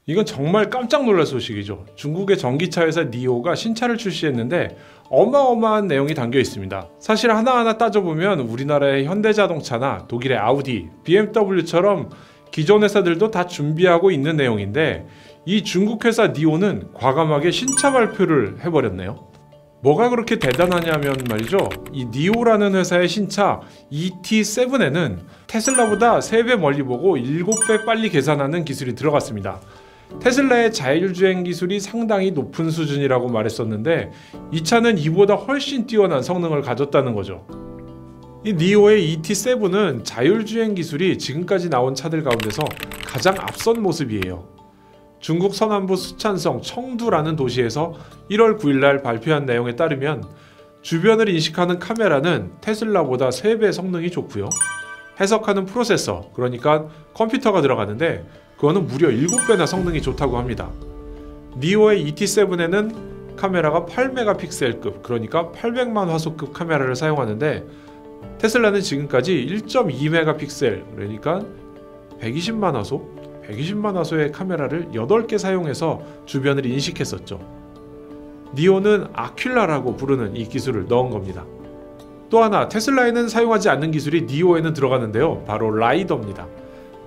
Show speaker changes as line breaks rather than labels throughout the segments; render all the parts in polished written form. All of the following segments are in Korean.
이건 정말 깜짝 놀랄 소식이죠. 중국의 전기차 회사 니오가 신차를 출시했는데 어마어마한 내용이 담겨 있습니다. 사실 하나하나 따져보면 우리나라의 현대자동차나 독일의 아우디, BMW처럼 기존 회사들도 다 준비하고 있는 내용인데 이 중국 회사 니오는 과감하게 신차 발표를 해버렸네요. 뭐가 그렇게 대단하냐면 말이죠. 이 니오라는 회사의 신차 ET7에는 테슬라보다 3배 멀리 보고 7배 빨리 계산하는 기술이 들어갔습니다. 테슬라의 자율주행 기술이 상당히 높은 수준이라고 말했었는데 이 차는 이보다 훨씬 뛰어난 성능을 가졌다는 거죠. 이 니오의 ET7은 자율주행 기술이 지금까지 나온 차들 가운데서 가장 앞선 모습이에요. 중국 서남부 수촨성 청두라는 도시에서 1월 9일날 발표한 내용에 따르면 주변을 인식하는 카메라는 테슬라보다 3배 성능이 좋고요. 해석하는 프로세서, 그러니까 컴퓨터가 들어가는데 그거는 무려 7배나 성능이 좋다고 합니다. 니오의 ET7에는 카메라가 8메가픽셀급, 그러니까 800만 화소급 카메라를 사용하는데 테슬라는 지금까지 1.2메가픽셀, 그러니까 120만 화소? 120만 화소의 카메라를 8개 사용해서 주변을 인식했었죠. 니오는 아큘라라고 부르는 이 기술을 넣은 겁니다. 또 하나 테슬라에는 사용하지 않는 기술이 니오에는 들어가는데요. 바로 라이더입니다.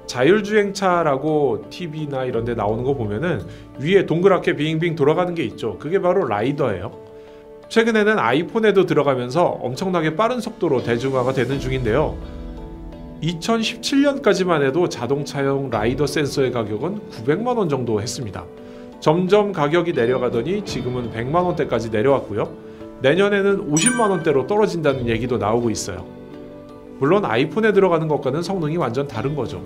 자율주행차라고 TV나 이런 데 나오는 거 보면은 위에 동그랗게 빙빙 돌아가는 게 있죠. 그게 바로 라이더예요. 최근에는 아이폰에도 들어가면서 엄청나게 빠른 속도로 대중화가 되는 중인데요. 2017년까지만 해도 자동차용 라이더 센서의 가격은 900만원 정도 했습니다. 점점 가격이 내려가더니 지금은 100만원대까지 내려왔고요. 내년에는 50만원대로 떨어진다는 얘기도 나오고 있어요. 물론 아이폰에 들어가는 것과는 성능이 완전 다른 거죠.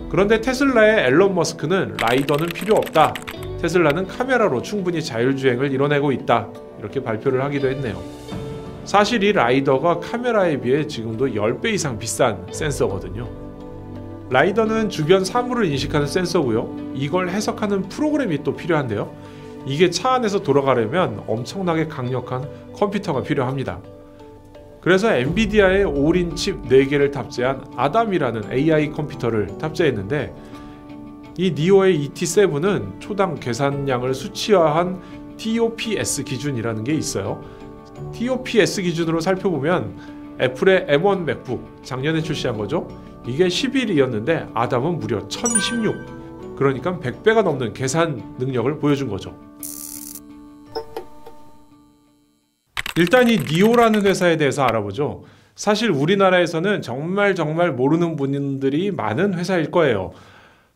그런데 테슬라의 앨런 머스크는 라이더는 필요 없다. 테슬라는 카메라로 충분히 자율주행을 이뤄내고 있다. 이렇게 발표를 하기도 했네요. 사실 이 라이더가 카메라에 비해 지금도 10배 이상 비싼 센서거든요. 라이더는 주변 사물을 인식하는 센서고요. 이걸 해석하는 프로그램이 또 필요한데요. 이게 차 안에서 돌아가려면 엄청나게 강력한 컴퓨터가 필요합니다. 그래서 엔비디아의 올인 칩 4개를 탑재한 아담이라는 AI 컴퓨터를 탑재했는데 이 니오의 ET7은 초당 계산량을 수치화한 TOPS 기준이라는 게 있어요. TOPS 기준으로 살펴보면 애플의 M1 맥북 작년에 출시한 거죠. 이게 11이었는데 아담은 무려 1016, 그러니까 100배가 넘는 계산 능력을 보여준 거죠. 일단 이 니오라는 회사에 대해서 알아보죠. 사실 우리나라에서는 정말 모르는 분들이 많은 회사일 거예요.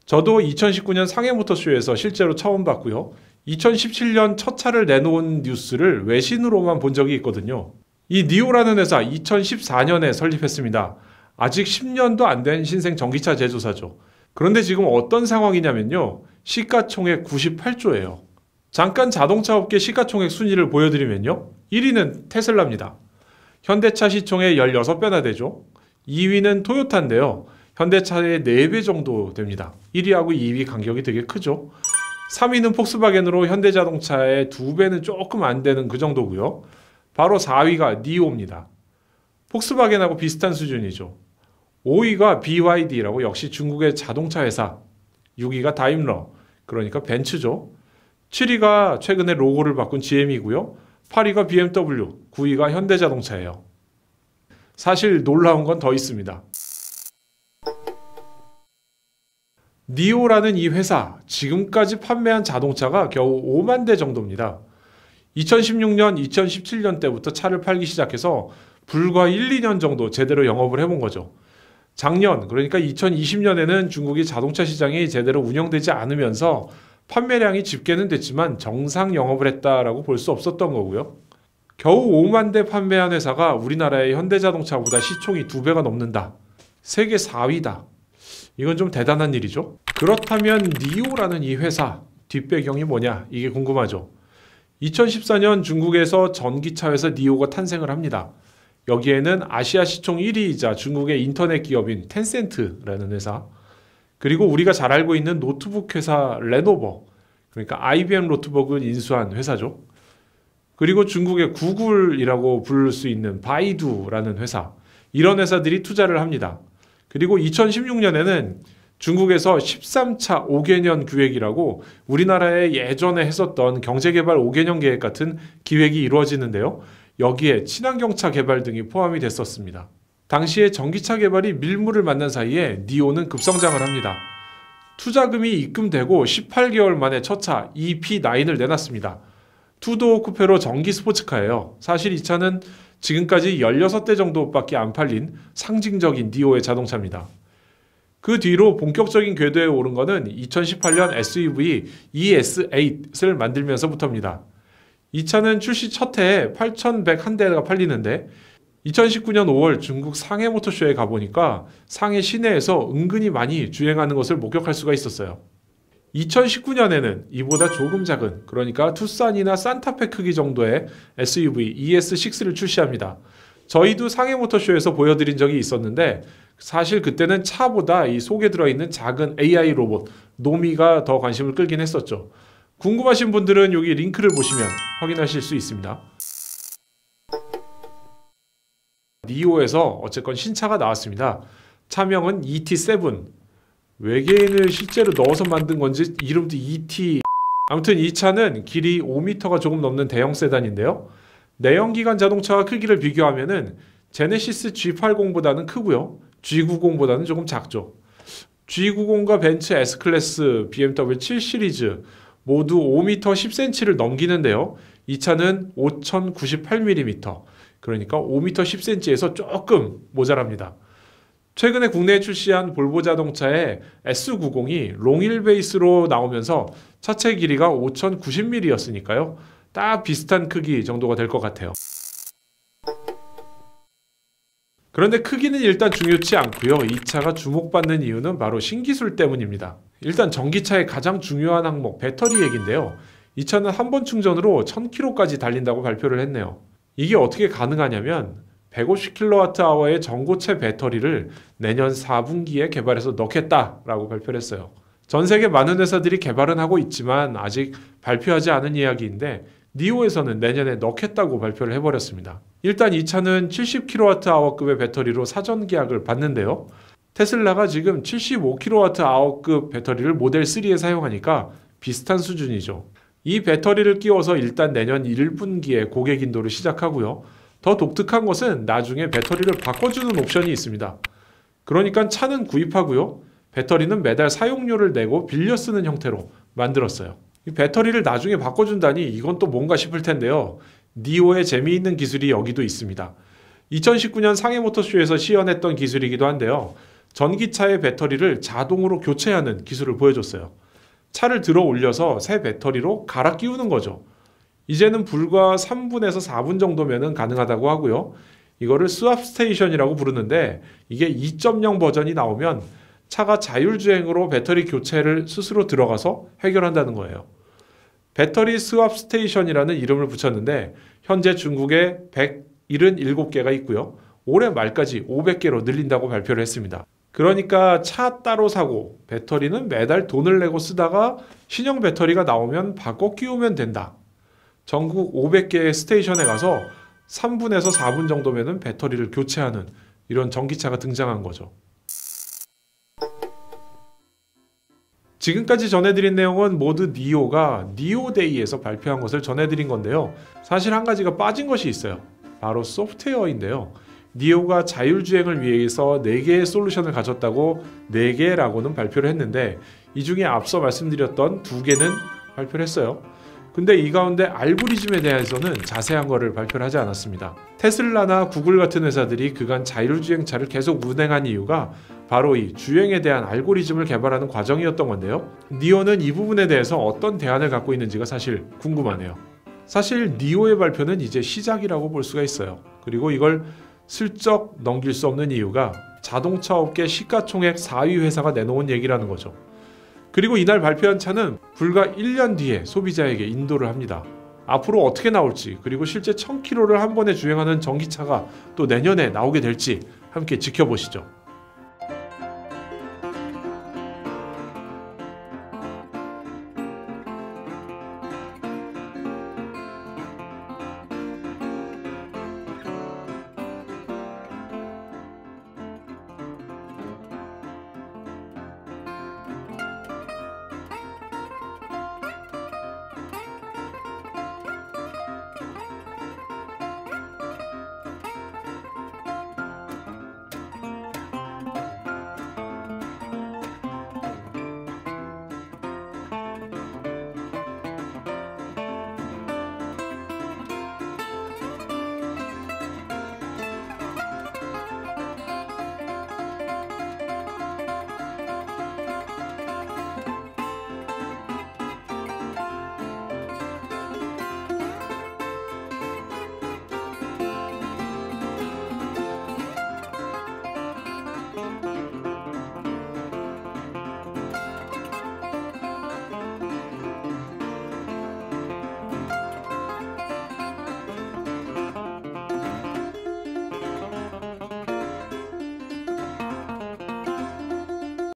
저도 2019년 상해모터쇼에서 실제로 처음 봤고요. 2017년 첫 차를 내놓은 뉴스를 외신으로만 본 적이 있거든요. 이 니오라는 회사 2014년에 설립했습니다. 아직 10년도 안 된 신생 전기차 제조사죠. 그런데 지금 어떤 상황이냐면요. 시가총액 98조예요. 잠깐 자동차 업계 시가총액 순위를 보여드리면요. 1위는 테슬라입니다. 현대차 시총의 16배나 되죠. 2위는 토요타인데요. 현대차의 4배 정도 됩니다. 1위하고 2위 간격이 되게 크죠. 3위는 폭스바겐으로 현대자동차의 2배는 조금 안 되는 그 정도고요. 바로 4위가 니오입니다. 폭스바겐하고 비슷한 수준이죠. 5위가 BYD라고 역시 중국의 자동차 회사. 6위가 다임러, 그러니까 벤츠죠. 7위가 최근에 로고를 바꾼 GM이고요. 8위가 BMW, 9위가 현대자동차예요. 사실 놀라운 건 더 있습니다. 니오라는 이 회사, 지금까지 판매한 자동차가 겨우 5만 대 정도입니다. 2016년, 2017년 때부터 차를 팔기 시작해서 불과 1, 2년 정도 제대로 영업을 해본 거죠. 작년, 그러니까 2020년에는 중국이 자동차 시장이 제대로 운영되지 않으면서 판매량이 집계는 됐지만 정상 영업을 했다라고 볼 수 없었던 거고요. 겨우 5만 대 판매한 회사가 우리나라의 현대자동차보다 시총이 2배가 넘는다. 세계 4위다. 이건 좀 대단한 일이죠. 그렇다면 니오라는 이 회사 뒷배경이 뭐냐, 이게 궁금하죠. 2014년 중국에서 전기차 회사 니오가 탄생을 합니다. 여기에는 아시아 시총 1위이자 중국의 인터넷 기업인 텐센트라는 회사, 그리고 우리가 잘 알고 있는 노트북 회사 레노버, 그러니까 IBM 노트북을 인수한 회사죠. 그리고 중국의 구글이라고 부를 수 있는 바이두라는 회사, 이런 회사들이 투자를 합니다. 그리고 2016년에는 중국에서 13차 5개년 기획이라고 우리나라에 예전에 했었던 경제개발 5개년 계획 같은 기획이 이루어지는데요. 여기에 친환경차 개발 등이 포함이 됐었습니다. 당시에 전기차 개발이 밀물을 만난 사이에 니오는 급성장을 합니다. 투자금이 입금되고 18개월 만에 첫 차 EP9을 내놨습니다. 투도어 쿠페로 전기 스포츠카예요. 사실 이 차는 지금까지 16대 정도밖에 안 팔린 상징적인 니오의 자동차입니다. 그 뒤로 본격적인 궤도에 오른 것은 2018년 SUV ES8을 만들면서부터입니다. 이 차는 출시 첫 해에 8,101대가 팔리는데 2019년 5월 중국 상해 모터쇼에 가보니까 상해 시내에서 은근히 많이 주행하는 것을 목격할 수가 있었어요. 2019년에는 이보다 조금 작은, 그러니까 투싼이나 산타페 크기 정도의 SUV ES6를 출시합니다. 저희도 상해 모터쇼에서 보여드린 적이 있었는데 사실 그때는 차보다 이 속에 들어있는 작은 AI 로봇 노미가 더 관심을 끌긴 했었죠. 궁금하신 분들은 여기 링크를 보시면 확인하실 수 있습니다. 니오에서 어쨌건 신차가 나왔습니다. 차명은 ET7. 외계인을 실제로 넣어서 만든 건지 이름도 ET. 아무튼 이 차는 길이 5m가 조금 넘는 대형 세단인데요. 내연기관 자동차와 크기를 비교하면은 제네시스 G80보다는 크고요. G90보다는 조금 작죠. G90과 벤츠 S클래스, BMW 7 시리즈 모두 5m 10cm를 넘기는데요. 이 차는 5098mm, 그러니까 5m 10cm에서 조금 모자랍니다. 최근에 국내에 출시한 볼보 자동차의 S90이 롱휠 베이스로 나오면서 차체 길이가 5090mm였으니까요. 딱 비슷한 크기 정도가 될 것 같아요. 그런데 크기는 일단 중요치 않고요. 이 차가 주목받는 이유는 바로 신기술 때문입니다. 일단 전기차의 가장 중요한 항목 배터리 얘기인데요. 이 차는 한 번 충전으로 1000km까지 달린다고 발표를 했네요. 이게 어떻게 가능하냐면 150kWh의 전고체 배터리를 내년 4분기에 개발해서 넣겠다라고 발표를 했어요. 전 세계 많은 회사들이 개발은 하고 있지만 아직 발표하지 않은 이야기인데 니오에서는 내년에 넣겠다고 발표를 해버렸습니다. 일단 이 차는 70kWh급의 배터리로 사전 계약을 받는데요. 테슬라가 지금 75kWh급 배터리를 모델 3에 사용하니까 비슷한 수준이죠. 이 배터리를 끼워서 일단 내년 1분기에 고객 인도를 시작하고요. 더 독특한 것은 나중에 배터리를 바꿔주는 옵션이 있습니다. 그러니까 차는 구입하고요. 배터리는 매달 사용료를 내고 빌려 쓰는 형태로 만들었어요. 이 배터리를 나중에 바꿔준다니 이건 또 뭔가 싶을 텐데요. 니오의 재미있는 기술이 여기도 있습니다. 2019년 상해 모터쇼에서 시연했던 기술이기도 한데요. 전기차의 배터리를 자동으로 교체하는 기술을 보여줬어요. 차를 들어 올려서 새 배터리로 갈아 끼우는 거죠. 이제는 불과 3분에서 4분 정도면 가능하다고 하고요. 이거를 스왑 스테이션이라고 부르는데 이게 2.0 버전이 나오면 차가 자율주행으로 배터리 교체를 스스로 들어가서 해결한다는 거예요. 배터리 스왑 스테이션이라는 이름을 붙였는데 현재 중국에 177개가 있고요. 올해 말까지 500개로 늘린다고 발표를 했습니다. 그러니까 차 따로 사고 배터리는 매달 돈을 내고 쓰다가 신형 배터리가 나오면 바꿔 끼우면 된다. 전국 500개의 스테이션에 가서 3분에서 4분 정도면 배터리를 교체하는 이런 전기차가 등장한 거죠. 지금까지 전해드린 내용은 모두 니오가 니오데이에서 발표한 것을 전해드린 건데요. 사실 한 가지가 빠진 것이 있어요. 바로 소프트웨어인데요. 니오가 자율주행을 위해서 4개의 솔루션을 가졌다고 4개라고는 발표를 했는데 이 중에 앞서 말씀드렸던 2개는 발표를 했어요. 근데 이 가운데 알고리즘에 대해서는 자세한 거를 발표를 하지 않았습니다. 테슬라나 구글 같은 회사들이 그간 자율주행차를 계속 운행한 이유가 바로 이 주행에 대한 알고리즘을 개발하는 과정이었던 건데요. 니오는 이 부분에 대해서 어떤 대안을 갖고 있는지가 사실 궁금하네요. 사실 니오의 발표는 이제 시작이라고 볼 수가 있어요. 그리고 이걸 슬쩍 넘길 수 없는 이유가 자동차 업계 시가총액 4위 회사가 내놓은 얘기라는 거죠. 그리고 이날 발표한 차는 불과 1년 뒤에 소비자에게 인도를 합니다. 앞으로 어떻게 나올지, 그리고 실제 1000km를 한 번에 주행하는 전기차가 또 내년에 나오게 될지 함께 지켜보시죠.